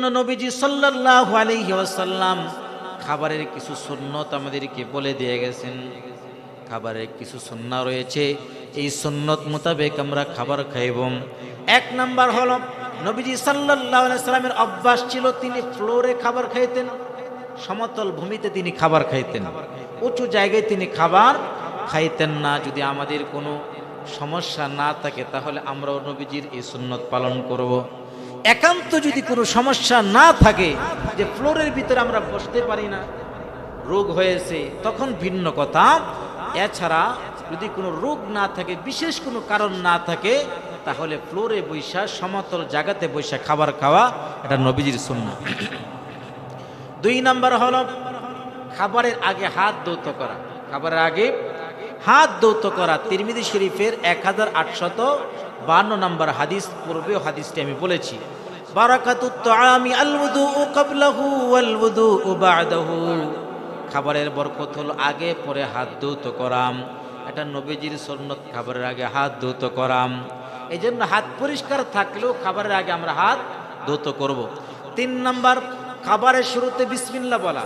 নবীজি সাল্লাল্লাহু আলাইহি ওয়াসাল্লাম খাবারের কিছু সুন্নত আমাদেরকে বলে দিয়ে গেছেন। খাবারের কিছু সুন্নাহ রয়েছে, এই সুন্নত মোতাবেক আমরা খাবার খাইব। এক নাম্বার হলো নবীজি সাল্লাল্লাহু আলাইহি ওয়াসাল্লামের অভ্যাস ছিল তিনি ফ্লোরে খাবার খাইতেন, সমতল ভূমিতে তিনি খাবার খাইতেন, উঁচু জায়গায় তিনি খাবার খাইতেন না। যদি আমাদের কোনো সমস্যা না থাকে তাহলে আমরাও নবীজির এই সুন্নত পালন করব। একান্ত যদি কোনো সমস্যা না থাকে যে ফ্লোরের ভিতরে আমরা বসতে পারি না, রোগ হয়েছে, তখন ভিন্ন কথা। এছাড়া যদি কোনো রোগ না থাকে, বিশেষ কোনো কারণ না থাকে, তাহলে ফ্লোরে বৈশা সমতল জায়গাতে বৈশা খাবার খাওয়া এটা নবীজির সুন্নাহ। দুই নাম্বার হলো খাবারের আগে হাত ধৌত করা। খাবারের আগে হাত ধৌত করা তিরমিজি শরীফের 1852 নম্বর হাদিস, পূর্বেও হাদিসটি আমি বলেছি। বারাকাতুত তাআমি আল ওযুউ ক্বাবলাহু ওয়াল ওযুউ বা'দাহু। খাবারের বরকত হলো আগে পরে হাত ধৌত করাম, এটা নবীজির সুন্নাত। খাবারের আগে হাত ধৌত করাম, এই জন্য হাত পরিষ্কার থাকলেও খাবারের আগে আমরা হাত ধৌত করব। তিন নাম্বার, খাবারের শুরুতে বিসমিল্লাহ বলা।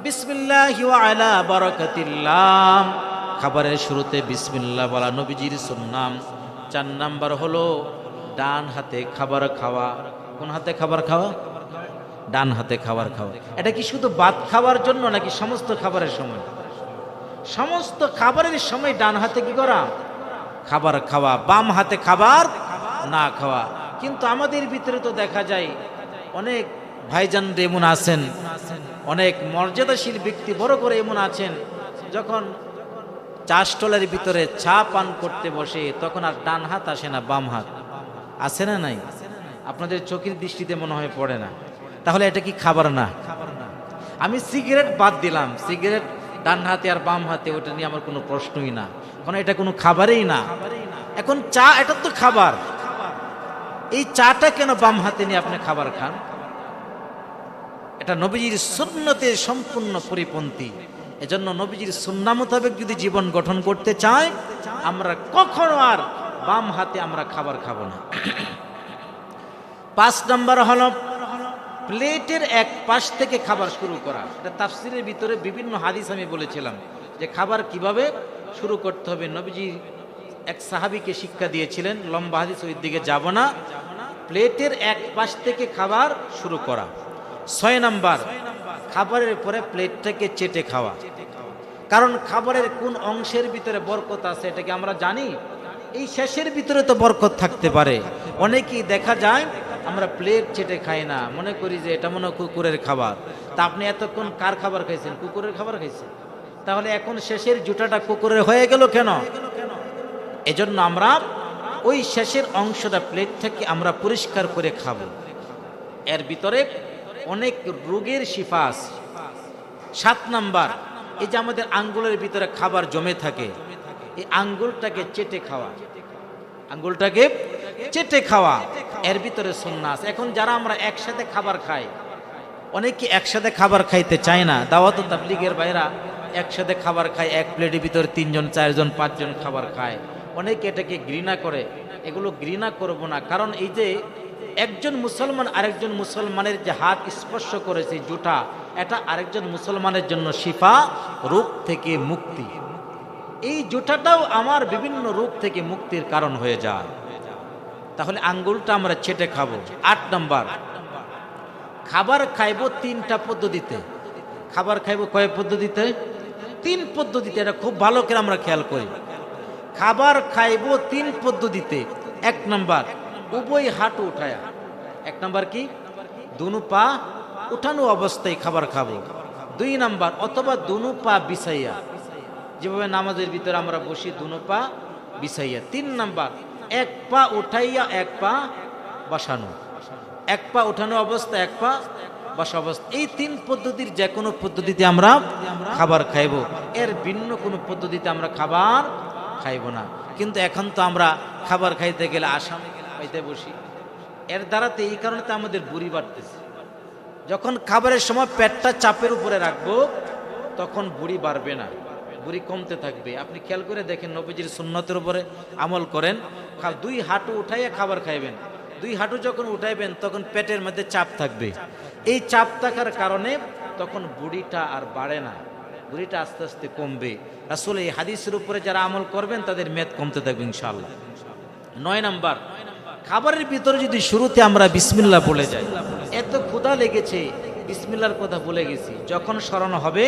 বিসমিল্লাহি ওয়া আলা বারাকাতিল্লাহ, খাবারের শুরুতে বিসমিল্লাহ বলা নবীজির সুন্নাহ। চার নাম্বার হলো ডান হাতে খাবার খাওয়া। কোন হাতে খাবার খাওয়া? ডান হাতে খাবার খাওয়া। এটা কি শুধু ভাত খাওয়ার জন্য নাকি সমস্ত খাবারের সময়? সমস্ত খাবারের সময় ডান হাতে কি করা? খাবার খাওয়া, বাম হাতে খাবার না খাওয়া। কিন্তু আমাদের ভিতরে তো দেখা যায় অনেক ভাইজান এমন আছেন, অনেক মর্যাদাশীল ব্যক্তি বড় করে এমন আছেন, যখন চা স্টলের ভিতরে চা পান করতে বসে তখন আর ডান হাত আসে না, বাম হাত আছে না? নাই? আপনাদের চোখের দৃষ্টিতে মনে হয় পড়ে না। তাহলে এটা কি খাবার না? আমি সিগারেট বাদ দিলাম, সিগারেট ডান হাতে আর বাম হাতে, ওটা নিয়ে আমার কোনো প্রশ্নই না, কারণ এটা কোনো খাবারই না। এখন চা, এটা তো খাবার, এই চাটা কেন বাম হাতে নিয়ে আপনি খাবার খান? এটা নবীজির সুন্নতের সম্পূর্ণ পরিপন্থী। এজন্য নবীজির সুন্নাহ মোতাবেক যদি জীবন গঠন করতে চাই, আমরা কখনো আর বাম হাতে আমরা খাবার খাবো না। 5 নম্বর হলো প্লেটের এক পাশ থেকে খাবার শুরু করা। এটা তাফসিরের ভিতরে বিভিন্ন হাদিস আমি বলেছিলাম যে খাবার কিভাবে শুরু করতে হবে। নবীজি এক সাহাবীকে শিক্ষা দিয়েছিলেন, লম্বা হাদিস, ওই দিকে যাব না। প্লেটের এক পাশ থেকে খাবার শুরু করা। 6 নম্বর, খাবারের পরে প্লেটটাকে চেটে খাওয়া। কারণ খাবারের কোন অংশের ভিতরে বরকত আছে এটা কি আমরা জানি? এই শেষের ভিতরে তো বরকত থাকতে পারে। অনেকেই দেখা যায় আমরা প্লেট চেটে খাই না, মনে করি যে এটা মনে কুকুরের খাবার। তা আপনি এতক্ষণ কার খাবার খাইছেন? কুকুরের খাবার খাইছেন। তাহলে এখন শেষের জুটাটা কুকুরের হয়ে গেল কেন? এজন্য আমরা ওই শেষের অংশটা প্লেট থেকে আমরা পরিষ্কার করে খাবো। এর ভিতরে অনেক রোগের শিফা আছে। 7 নাম্বার, এই যে আমাদের আঙ্গুলের ভিতরে খাবার জমে থাকে, এই আঙ্গুলটাকে চেটে খাওয়া। আঙ্গুলটাকে চেটে খাওয়া, এর ভিতরে সুন্নাহ আছে। এখন যারা আমরা একসাথে খাবার খাই, অনেকে একসাথে খাবার খাইতে চায় না। দাওয়াত ও তাবলীগের ভাইরা একসাথে খাবার খায়, এক প্লেটের ভিতরে 3 জন 4 জন 5 জন খাবার খায়। অনেকে এটাকে ঘৃণা করে। এগুলো ঘৃণা করব না, কারণ এই যে একজন মুসলমান আরেকজন মুসলমানের যে হাত স্পর্শ করেছে জুটা, এটা আরেকজন মুসলমানের জন্য শিফা, রোগ থেকে মুক্তি। এই জুটাটাও আমার বিভিন্ন রোগ থেকে মুক্তির কারণ হয়ে যায়। তাহলে আঙ্গুলটা আমরা চেটে খাবো। 8 নম্বর, খাবার খাইব 3টা পদ্ধতিতে। খাবার খাইব কয় পদ্ধতিতে? 3 পদ্ধতিতে। এটা খুব ভালো করে আমরা খেয়াল করি। খাবার খাইব 3 পদ্ধতিতে। 1 নম্বর, উভয় হাঁটু উঠায়া। 1 নম্বর কি? দুনো পা উঠানো অবস্থায় খাবার খাবো। 2 নম্বর, অথবা দুনো পা বিছাইয়া, যেভাবে নামাজের ভিতরে আমরা বসি দুনো পা বিছাইয়া। 3 নম্বর, 1 পা উঠাইয়া 1 পা বসানো। 1 পা উঠানো অবস্থা, 1 পা বসা অবস্থা। এই 3 পদ্ধতির যে কোনো পদ্ধতিতে আমরা খাবার খাইব। এর ভিন্ন কোনো পদ্ধতিতে আমরা খাবার খাইব না। কিন্তু এখন তো আমরা খাবার খাইতে গেলে আসাম খাইতে বসি। এর দ্বারাতে এই কারণে তো আমাদের বুড়ি বাড়তেছে। যখন খাবারের সময় পেটটা চাপের উপরে রাখবো তখন বুড়ি বাড়বে না, বুড়ি কমতে থাকবে। আপনি খেয়াল করে দেখেন, নবীজির সুন্নতের উপরে আমল করেন। 2 হাঁটু উঠাইয়া খাবার খাইবেন, দুই হাঁটু যখন উঠাইবেন তখন পেটের মধ্যে চাপ থাকবে। এই চাপ থাকার কারণে তখন বুড়িটা আর বাড়ে না, বুড়িটা আস্তে আস্তে কমবে। রাসূল এই হাদিসের উপরে যারা আমল করবেন তাদের মেদ কমতে থাকবে ইনশাআল্লাহ। 9 নাম্বার, খাবারের ভিতরে যদি শুরুতে আমরা বিসমিল্লাহ বলে যাই, এত ক্ষুধা লেগেছে বিসমিল্লাহর কথা ভুলে গেছি, যখন স্মরণ হবে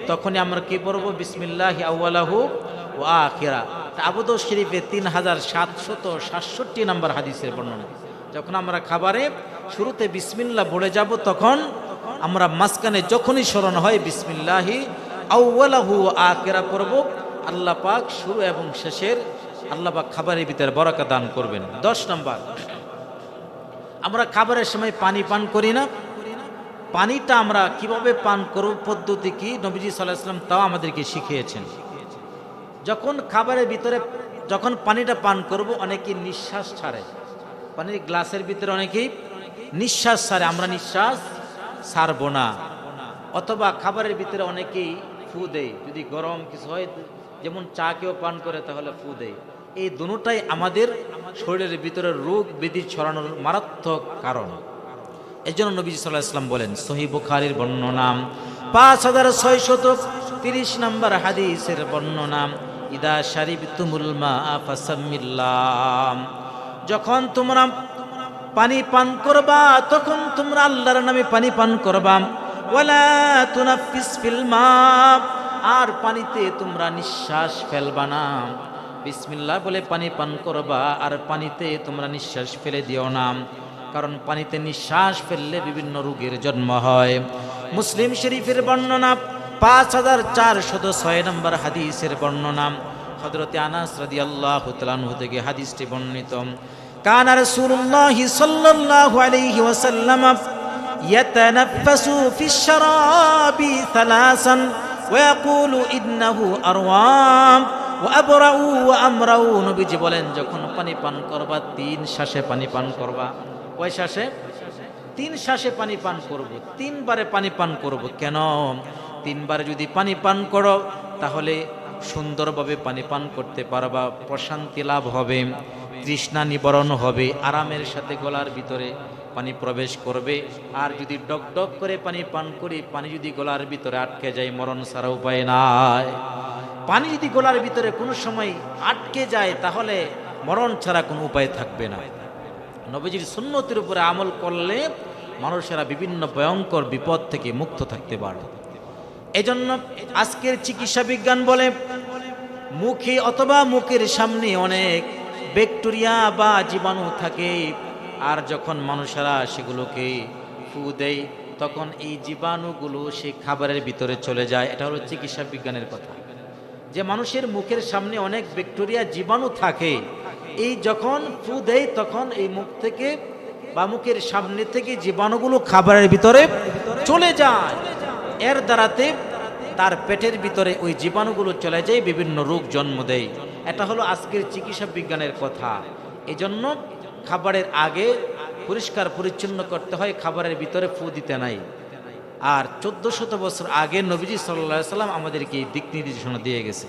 তখনই আমরা কি পড়ব? বিসমিল্লাহি আউয়ালাহু ওয়া আখিরা। আবু দাউদ শরীফে 3767 নাম্বার হাদিসের বর্ণনা। যখন আমরা খাবারে শুরুতে বিসমিল্লাহ বলে যাব তখন আমরা মাঝখানে যখনই স্মরণ হয় বিসমিল্লাহি আউয়ালাহু ওয়া আখিরা পড়ব। আল্লাহ পাক শুরু এবং শেষের আল্লাহ পাক খাবারের ভিতরে বরকত দান করবেন। 10 নাম্বার, আমরা খাবারের সময় পানি পান করি না। পানিটা আমরা কিভাবে পান করব, পদ্ধতি কি, নবীজি সাল্লাল্লাহু আলাইহি ওয়াসাল্লাম তাও আমাদেরকে শিখিয়েছেন। যখন খাবারের ভিতরে যখন পানিটা পান করব অনেকে নিঃশ্বাস ছাড়ে, পানির গ্লাসের ভিতরে অনেকেই নিঃশ্বাস ছাড়ে, আমরা নিঃশ্বাস ছাড়ব না। অথবা খাবারের ভিতরে অনেকেই ফু দেয়, যদি গরম কিছু হয় যেমন চা কেউ পান করে তাহলে ফু দেয়। এই দুটোটাই আমাদের শরীরের ভিতরে রোগ ব্যাধি ছড়ানোর মারাত্মক কারণ। এই জন্য নবী সাল্লাল্লাহু আলাইহি ওয়াসাল্লাম বলেন, সহিহ বুখারীর বর্ণনা 5630 নম্বর হাদিসের বর্ণনা, ইদা শারিবতুমুল মা ফাসাম্মিল্লাহ, যখন তোমরা পানি পান করবা তখন তোমরা আল্লাহর নামে পানি পান করবা। ওয়ালা তুনাফিস ফিল মা, আর পানিতে তোমরা নিঃশ্বাস ফেলবা না। বিসমিল্লাহ বলে পানি পান করবা আর পানিতে তোমরা নিঃশ্বাস ফেলে দিও না, কারণ পানিতে নিঃশ্বাস ফেললে বিভিন্ন রোগের জন্ম হয়। মুসলিম শরীফের বর্ণনা 5406 নম্বর হাদিসের বর্ণনা, হযরতে আনাস রাদিয়াল্লাহু তাআলা আনহু থেকে হাদিসটি বর্ণিত, কানা রাসূলুল্লাহ সাল্লাল্লাহু আলাইহি ওয়াসাল্লাম ইয়াতানাফাসু ফিশ শারাবি থালাসান ওয়া ইয়াকুলু ইন্নাহু আরওয়াম ওয়া আবরাউ ওয়া আমরাউ। নবীজি বলেন, যখন পানি পান করবা 3 শ্বাসে পানি পান করবা। কয় শ্বাসে? 3 শ্বাসে পানি পান করব, 3 বারে পানি পান করব। কেন? 3 বারে যদি পানি পান করো তাহলে সুন্দরভাবে পানি পান করতে পারবা, প্রশান্তি লাভ হবে, তৃষ্ণা নিবারণ হবে, আরামের সাথে গলার ভিতরে পানি প্রবেশ করবে। আর যদি ডক ডক করে পানি পান করি, পানি যদি গলার ভিতরে আটকে যায়, মরণ ছাড়া উপায় নাই। পানি যদি গলার ভিতরে কোনো সময় আটকে যায় তাহলে মরণ ছাড়া কোনো উপায় থাকবে না। নবীজির সুন্নতের উপরে আমল করলে মানুষেরা বিভিন্ন ভয়ঙ্কর বিপদ থেকে মুক্ত থাকতে পারে। এজন্য আজকের চিকিৎসা বিজ্ঞান বলে মুখে অথবা মুখের সামনে অনেক ব্যাকটেরিয়া বা জীবাণু থাকে, আর যখন মানুষেরা সেগুলোকে ফু দেয় তখন এই জীবাণুগুলো সেই খাবারের ভিতরে চলে যায়। এটা হলো চিকিৎসা বিজ্ঞানের কথা, যে মানুষের মুখের সামনে অনেক ব্যাকটেরিয়া জীবাণু থাকে, এই যখন ফু দেয় তখন এই মুখ থেকে বা মুখের সামনে থেকে জীবাণুগুলো খাবারের ভিতরে চলে যায়। এর দ্বারাতে তার পেটের ভিতরে ওই জীবাণুগুলো চলে যায়, বিভিন্ন রোগ জন্ম দেয়। এটা হলো আজকের চিকিৎসা বিজ্ঞানের কথা। এই জন্য খাবারের আগে পরিষ্কার পরিচ্ছন্ন করতে হয়, খাবারের ভিতরে ফু দিতে নাই। আর 1400 বছর আগে নবীজি সাল্লাল্লাহু আলাইহি ওয়াসাল্লাম আমাদেরকে এই দিক নির্দেশনা দিয়ে গেছে।